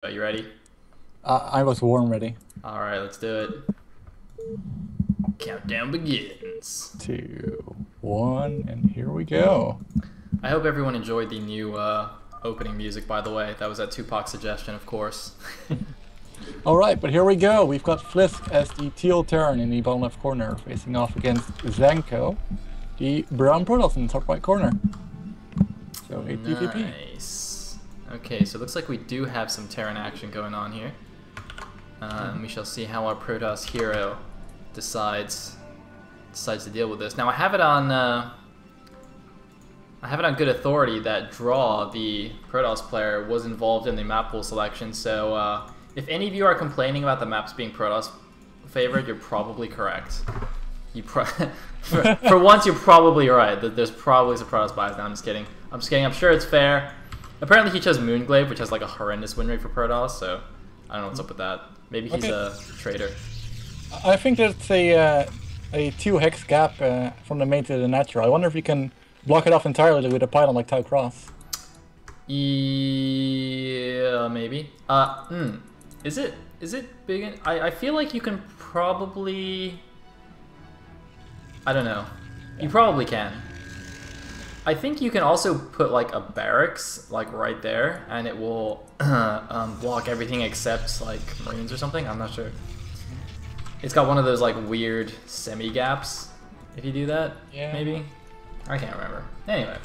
Are you ready? I was warm ready. Alright, let's do it. Countdown begins. 2, 1, and here we go. I hope everyone enjoyed the new opening music, by the way. That was at Tupac's suggestion, of course. Alright, but here we go. We've got Flisk as the teal turn in the bottom left corner, facing off against Zanco, the brown Protoss in the top right corner. So, 8 PvP. Nice. Okay, so it looks like we do have some Terran action going on here. And we shall see how our Protoss hero decides to deal with this. Now I have it on good authority that Draw, the Protoss player, was involved in the map pool selection. So if any of you are complaining about the maps being Protoss favored, you're probably correct. For once, you're probably right. That there's probably some Protoss bias. No, I'm just kidding. I'm just kidding. I'm sure it's fair. Apparently, he chose Moonglaive, which has like a horrendous win rate for Protoss. So I don't know what's up with that. Maybe he's a traitor. I think that's a 2 hex gap from the main to the natural. I wonder if you can block it off entirely with a pylon like Tau Cross. Yeah, maybe. Is it big? I feel like you can probably. I don't know. You probably can. I think you can also put like a barracks like right there, and it will block everything except like Marines or something. I'm not sure. It's got one of those like weird semi gaps. If you do that, yeah, maybe. I can't remember. Anyway.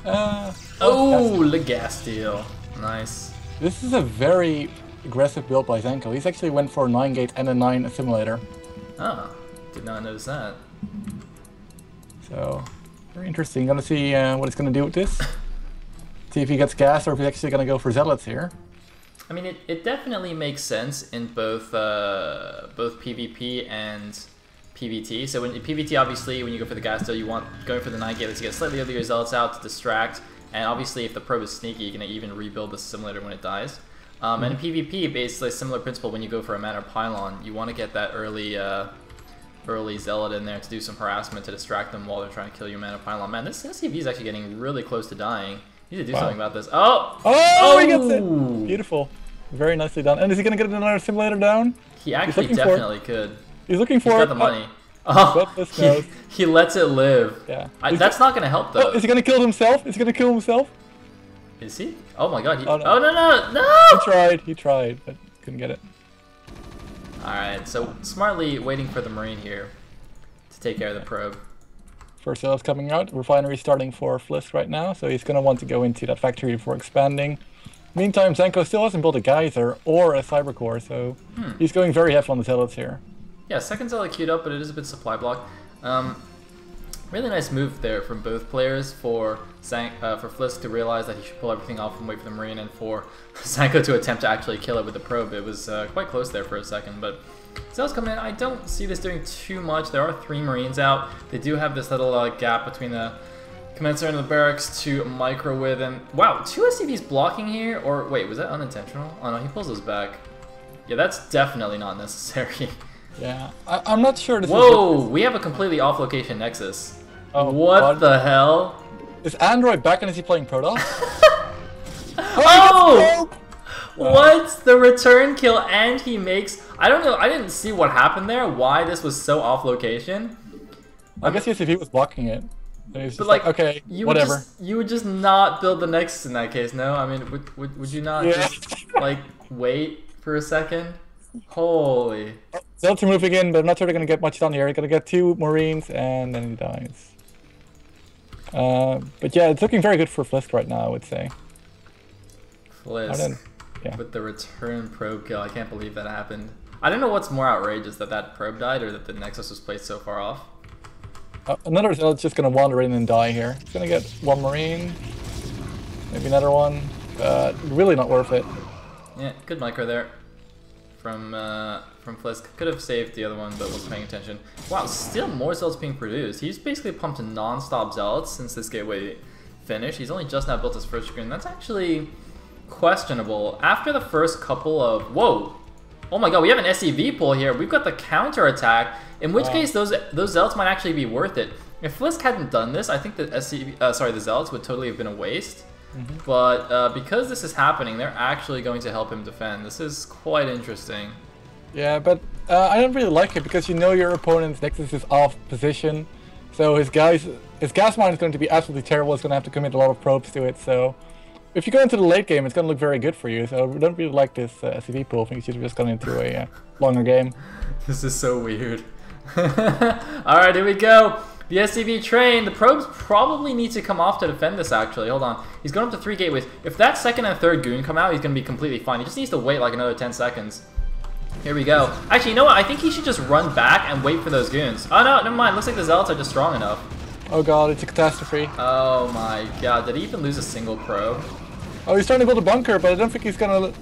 Oh, the gas steal. Nice. This is a very aggressive build by Zanco. He's actually went for a 9 gate and a 9 assimilator. Oh, did not notice that. So, very interesting. Gonna see what he's gonna do with this. See if he gets gas or if he's actually gonna go for zealots here. I mean, it definitely makes sense in both PvP and PvT. So in PvT, obviously, when you go for the gas steal, you want going for the 9 gate to get slightly earlier zealots out to distract. And obviously, if the probe is sneaky, you can even rebuild the simulator when it dies. And in PvP, basically a similar principle. When you go for a manor pylon, you want to get that early zealot in there to do some harassment to distract them while they're trying to kill your manor pylon. Man, this SCV is actually getting really close to dying. You need to do something about this. Oh, he gets it! Beautiful. Very nicely done. And is he going to get another simulator down? He actually definitely could. He's looking for He's got the money. Oh, he lets it live. Yeah. That's not going to help, though. Oh, is he going to kill himself? Is he going to kill himself? Is he? Oh my god. Oh, no. Oh, no! He tried, but couldn't get it. Alright, so smartly waiting for the Marine here to take care of the probe. First zealot's coming out. Refinery starting for Flisk right now, so he's going to want to go into that factory before expanding. Meantime, Zanco still hasn't built a geyser or a cyber core, so he's going very heavy on the zealots here. Yeah, second zealot queued up, but it is a bit supply block. Really nice move there from both players for Flisk to realize that he should pull everything off and wait for the Marine, and for Zanco to attempt to actually kill it with the probe. It was quite close there for a second, but zealots coming in. I don't see this doing too much. There are 3 Marines out. They do have this little gap between the commensurate and the barracks to micro with, and wow, 2 SCVs blocking here, or wait, was that unintentional? Oh no, he pulls those back. Yeah, that's definitely not necessary. Yeah, I'm not sure this Whoa, we have a completely off-location Nexus. Oh, what the hell? Is Android back and is he playing Protoss? Oh! What? The return kill, and he makes... I don't know, I didn't see what happened there, why this was so off-location. I guess yes, if he was blocking it. But like, okay, whatever. You would just not build the Nexus in that case, no? I mean, would you not just, like, wait for a second? Holy. Zealots are moving in, but I'm not sure they're going to get much done here. They're going to get 2 Marines, and then he dies. But yeah, it's looking very good for Flisk right now, I would say. Flisk with the return probe kill. I can't believe that happened. I don't know what's more outrageous, that probe died or that the Nexus was placed so far off. Another Zealot's just going to wander in and die here. He's going to get 1 Marine, maybe another one, but really not worth it. Yeah, good micro there from Flisk. Could have saved the other one, but wasn't paying attention. Wow, still more Zealots being produced. He's basically pumped non-stop Zealots since this gateway finished. He's only just now built his first screen. That's actually questionable. After the first couple of... Whoa! Oh my god, we have an SCV pull here. We've got the counter attack, in which case those Zealots might actually be worth it. If Flisk hadn't done this, I think the the Zealots would totally have been a waste. But because this is happening, they're actually going to help him defend. This is quite interesting. Yeah, but I don't really like it because you know your opponent's Nexus is off position. So his gas mine is going to be absolutely terrible. It's going to have to commit a lot of probes to it. So if you go into the late game, it's going to look very good for you. So I don't really like this SCV pool. I think you should have just gone into a longer game. This is so weird. Alright, here we go. The SCV train. The probes probably need to come off to defend this, actually. Hold on. He's going up to 3 gateways. If that second and third goon come out, he's going to be completely fine. He just needs to wait like another 10 seconds. Here we go. Actually, you know what? I think he should just run back and wait for those goons. Oh, no, never mind. Looks like the Zealots are just strong enough. Oh god, it's a catastrophe. Oh my god. Did he even lose a single probe? Oh, he's trying to build a bunker, but I don't think he's going to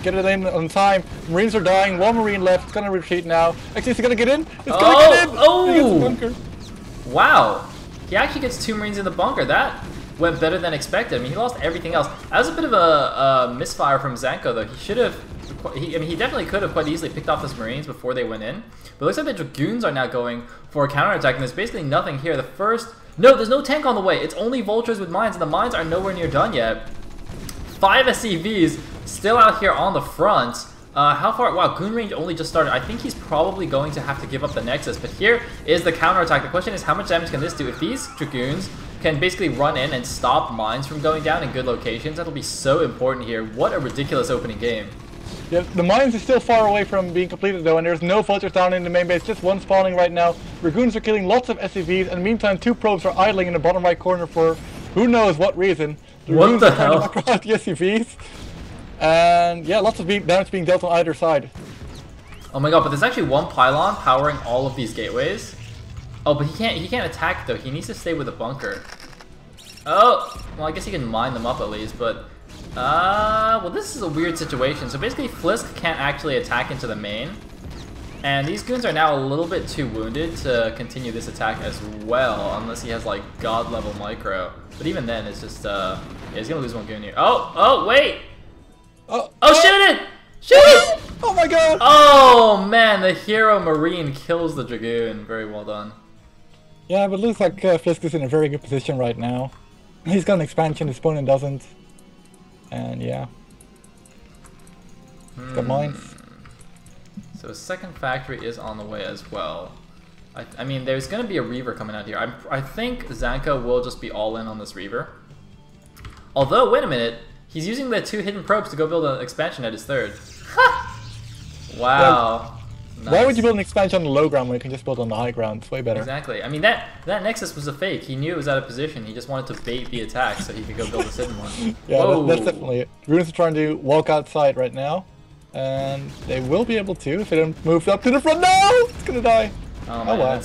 get it in on time. Marines are dying. 1 Marine left. It's going to retreat now. Actually, is he going to get in? It's going to get in! Oh! He gets the bunker. Wow. He actually gets 2 Marines in the bunker. That went better than expected. I mean, he lost everything else. That was a bit of a misfire from Zanco, though. He should have... I mean, he definitely could have quite easily picked off those Marines before they went in. But it looks like the Dragoons are now going for a counterattack, and there's basically nothing here. The first... No, there's no tank on the way. It's only Vultures with mines, and the mines are nowhere near done yet. 5 SCVs still out here on the front. How far? Wow, Goon range only just started. I think he's probably going to have to give up the Nexus. But here is the counterattack. The question is, how much damage can this do? If these Dragoons can basically run in and stop mines from going down in good locations, that'll be so important here. What a ridiculous opening game. Yeah, the mines are still far away from being completed though, and there's no Vultures down in the main base, just 1 spawning right now. Dragoons are killing lots of SCVs, and meantime 2 probes are idling in the bottom right corner for who knows what reason. What the hell? Are trying to knock out the SCVs. And yeah, lots of damage being dealt on either side. Oh my god, but there's actually 1 pylon powering all of these gateways. Oh, but he can't attack though. He needs to stay with a bunker. Oh, well I guess he can mine them up at least, but well this is a weird situation. So basically Flisk can't actually attack into the main. And these goons are now a little bit too wounded to continue this attack as well, unless he has like god level micro. But even then it's just yeah, he's gonna lose 1 goon here. Oh, wait! Oh, shoot it! Shoot it! Oh my god! Oh man, the hero Marine kills the Dragoon. Very well done. Yeah, but it looks like Flisk is in a very good position right now. He's got an expansion, his opponent doesn't. And yeah. He's got mines. So a second factory is on the way as well. I mean, there's going to be a Reaver coming out here. I think Zanco will just be all in on this Reaver. Although, wait a minute. He's using the 2 hidden probes to go build an expansion at his 3rd. Wow. Nice. Why would you build an expansion on the low ground when you can just build on the high ground? It's way better. Exactly. I mean, that Nexus was a fake. He knew it was out of position. He just wanted to bait the attack so he could go build a hidden one. Yeah, that's definitely it. Runes are trying to walk outside right now. And they will be able to if they don't move up to the front. No! It's gonna die. Oh man, wow.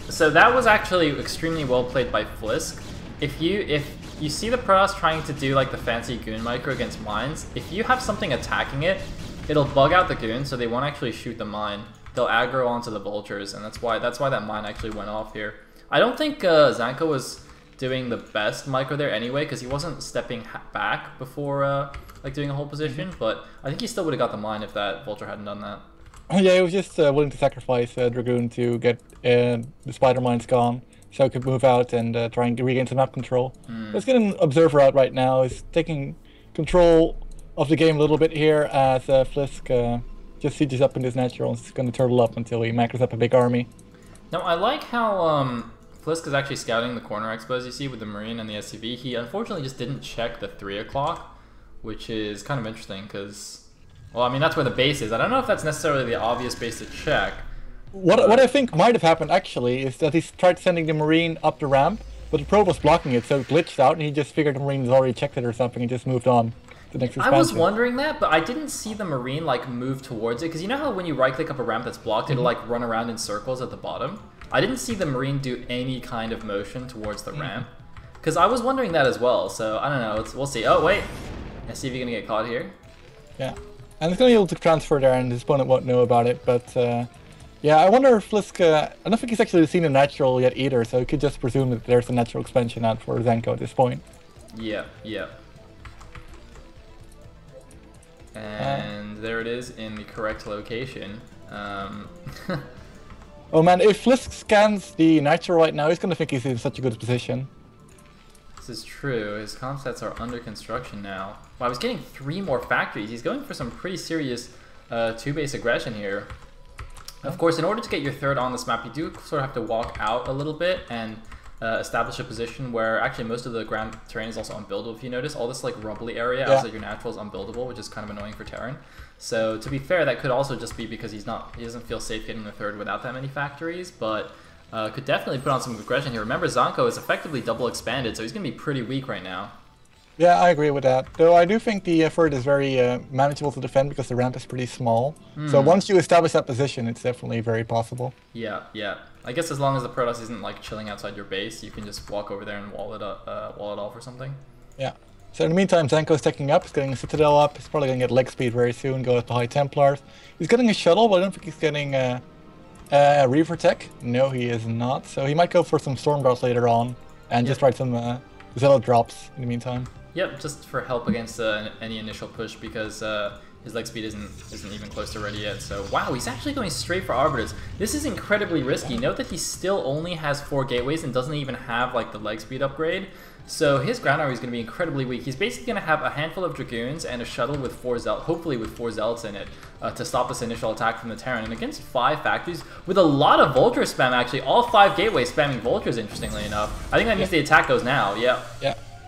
So that was actually extremely well played by Flisk. If you see the Protoss trying to do like the fancy goon micro against mines, if you have something attacking it, it'll bug out the goon so they won't actually shoot the mine. They'll aggro onto the Vultures, and that's why that mine actually went off here. I don't think Zanco was doing the best micro there anyway, because he wasn't stepping back before like doing a whole position, but I think he still would have got the mine if that Vulture hadn't done that. Yeah, he was just willing to sacrifice Dragoon to get the spider mines gone, so he could move out and try and regain some map control. Let's get an observer out right now. He's taking control of the game a little bit here as Flisk just sieges up in this natural and is going to turtle up until he macros up a big army. Now, I like how Flisk is actually scouting the corner expos you see with the Marine and the SCV. He unfortunately just didn't check the 3 o'clock, which is kind of interesting because... Well, I mean, that's where the base is. I don't know if that's necessarily the obvious base to check. What I think might have happened, actually, is that he tried sending the Marine up the ramp, but the probe was blocking it, so it glitched out, and he just figured the Marine has already checked it or something and just moved on to the next expansion. I was wondering that, but I didn't see the Marine, like, move towards it, because you know how when you right-click up a ramp that's blocked, it'll, like, run around in circles at the bottom? I didn't see the Marine do any kind of motion towards the ramp, because I was wondering that as well, so I don't know, we'll see. Oh, wait. SCV gonna get caught here? Yeah. And it's going to be able to transfer there, and his opponent won't know about it. But yeah, I wonder if Flisk. I don't think he's actually seen a natural yet either, so he could just presume that there's a natural expansion out for Zanco at this point. Yeah, yeah. And there it is in the correct location. Oh man, if Flisk scans the natural right now, he's going to think he's in such a good position. This is true. His comp sets are under construction now. Wow, he's getting 3 more factories. He's going for some pretty serious 2-base aggression here. Of course, in order to get your third on this map, you do sort of have to walk out a little bit and establish a position where actually most of the ground terrain is also unbuildable. If you notice, all this like rubbly area outside your natural is unbuildable, which is kind of annoying for Terran. So to be fair, that could also just be because he doesn't feel safe getting the third without that many factories, but could definitely put on some aggression here. Remember, Zanco is effectively double expanded, so he's going to be pretty weak right now. Yeah, I agree with that. Though I do think the effort is very manageable to defend because the ramp is pretty small. So once you establish that position, it's definitely very possible. Yeah, yeah. I guess as long as the Protoss isn't like chilling outside your base, you can just walk over there and wall it off or something. Yeah. So in the meantime, Zanco's taking up. He's getting a Citadel up. He's probably going to get leg speed very soon, go with the High Templars. He's getting a shuttle, but I don't think he's getting Reaver Tech. No, he is not. So he might go for some Storm Guards later on and just ride some Zealot drops in the meantime. Yep, just for help against any initial push because his leg speed isn't even close to ready yet. So wow, he's actually going straight for Arbiters. This is incredibly risky. Note that he still only has 4 gateways and doesn't even have like the leg speed upgrade. So his ground army is going to be incredibly weak. He's basically going to have a handful of Dragoons and a shuttle with 4 Zealots, hopefully with 4 Zealots in it, to stop this initial attack from the Terran. And against 5 factories, with a lot of Vulture spam actually, all 5 gateways spamming Vultures, interestingly enough. I think that means the attack goes now, yeah.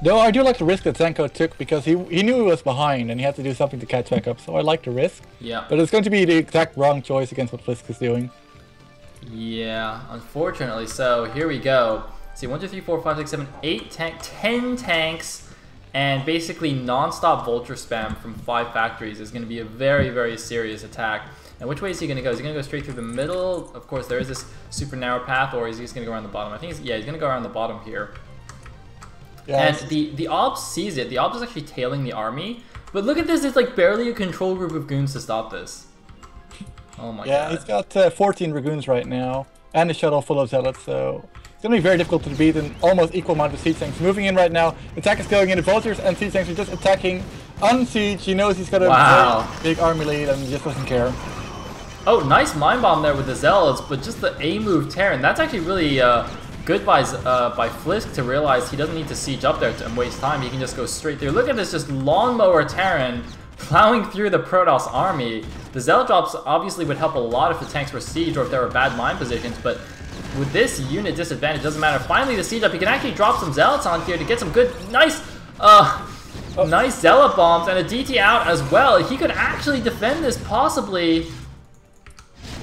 Though I do like the risk that Zanco took because he knew he was behind and he had to do something to catch back up, so I like the risk. Yeah. But it's going to be the exact wrong choice against what Flisk is doing. Yeah, unfortunately. So here we go. See, 1, 2, 3, 4, 5, 6, 7, 8 10 tanks, and basically non-stop Vulture spam from 5 factories is going to be a very, very serious attack. And which way is he going to go? Is he going to go straight through the middle? Of course, there is this super narrow path, or is he just going to go around the bottom? I think he's going to go around the bottom here. And the Obs sees it. The Obs is actually tailing the army. But look at this. It's like barely a control group of goons to stop this. Oh my god. Yeah, he's got 14 Dragoons right now. And a shuttle full of Zealots. So it's going to be very difficult to beat an almost equal amount of siege tanks. Moving in right now. Attack is going in. The Vultures and siege tanks are just attacking on siege. He knows he's got a very big army lead and he just doesn't care. Oh, nice Mind Bomb there with the Zealots. But just the A move Terran. That's actually really... good by Flisk to realize he doesn't need to siege up there and waste time. He can just go straight through. Look at this, just lawnmower Terran plowing through the Protoss army. The Zealot drops obviously would help a lot if the tanks were sieged or if there were bad mine positions, but with this unit disadvantage, it doesn't matter. Finally, the siege up, he can actually drop some Zealots on here to get some good, nice Zealot bombs and a DT out as well. He could actually defend this possibly.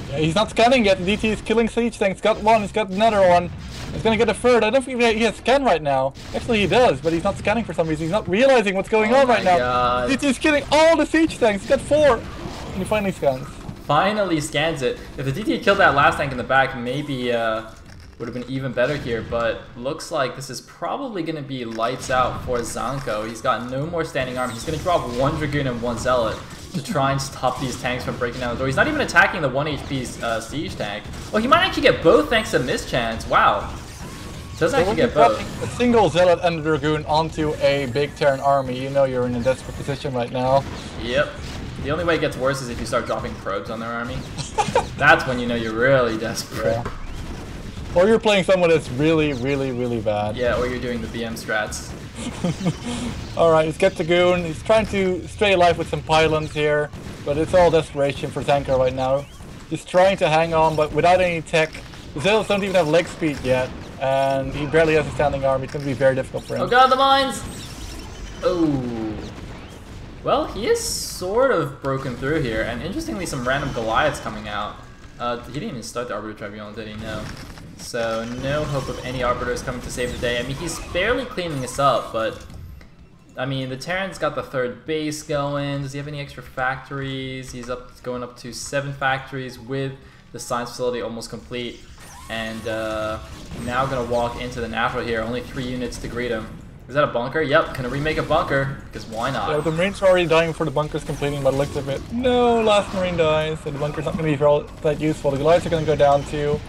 Yeah, he's not scanning yet. The DT is killing siege tanks. He's got one, he's got another one. He's gonna get a third. I don't think he has scan right now. Actually, he does, but he's not scanning for some reason. He's not realizing what's going on right now. He's killing all the siege tanks. He's got 4, and he finally scans. Finally scans it. If the DT had killed that last tank in the back, maybe would have been even better here. But looks like this is probably gonna be lights out for Zanco. He's got no more standing army. He's gonna drop 1 Dragoon and 1 Zealot to try and stop these tanks from breaking down the door. He's not even attacking the 1 HP siege tank. Well, he might actually get both thanks to mischance. Wow. Doesn't actually get both. A single Zealot and a Dragoon onto a big Terran army, you know you're in a desperate position right now. Yep. The only way it gets worse is if you start dropping probes on their army. That's when you know you're really desperate. Yeah. Or you're playing someone that's really, really, really bad. Yeah, or you're doing the BM strats. Alright, let's get the Goon. He's trying to stay alive with some pylons here, but it's all desperation for Zanco right now. He's trying to hang on, but without any tech. The Zealots don't even have leg speed yet, and he barely has a standing army. It's going to be very difficult for him. Oh god, the mines! Oh. Well, he is sort of broken through here, and interestingly, some random Goliaths coming out. He didn't even start the Arbiter Tribunal, did he? No. So, no hope of any Arbiters coming to save the day. I mean, he's barely cleaning this up, but... I mean, the Terran's got the 3rd base going. Does he have any extra factories? He's going up to 7 factories with the science facility almost complete. And now going to walk into the natural here. Only 3 units to greet him. Is that a bunker? Yep, gonna remake a bunker, because why not? Yeah, the Marines are already dying before the bunker's completing by the looks of it. No, last Marine dies, so the bunker's not going to be that useful. The Goliaths are going to go down too,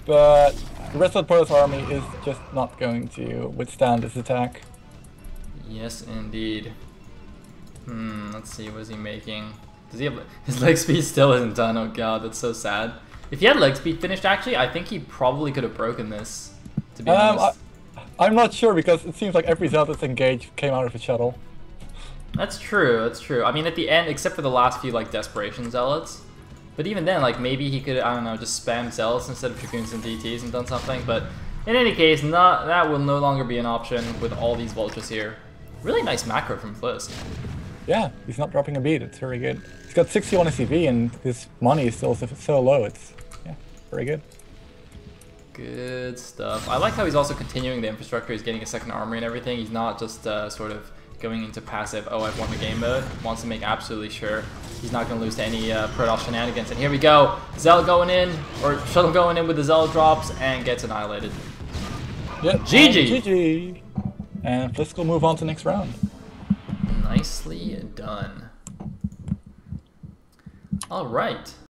but the rest of the Protoss army is just not going to withstand this attack. Yes, indeed. Let's see, what is he making? Does he have... His leg speed still isn't done, oh god, that's so sad. If he had leg speed finished, actually, I think he probably could have broken this, to be honest. I'm not sure because it seems like every Zealot that's engaged came out of a shuttle. That's true, that's true. I mean, at the end, except for the last few, like, Desperation Zealots. But even then, like, maybe he could, I don't know, just spam Zealots instead of Dragoons and DTs and done something. But in any case, that will no longer be an option with all these Vultures here. Really nice macro from Flisk. Yeah, he's not dropping a beat. It's very good. He's got 61 SCV and his money is still so low. It's, yeah, very good. Good stuff. I like how he's also continuing the infrastructure. He's getting a second armory and everything. He's not just sort of going into passive, oh, I've won the game mode. Wants to make absolutely sure he's not going to lose to any Protoss shenanigans. And here we go. Zealot going in, or Shuttle going in with the Zealot drops, and gets annihilated. Yep. GG! GG! And Flisk will move on to next round. Nicely done. All right.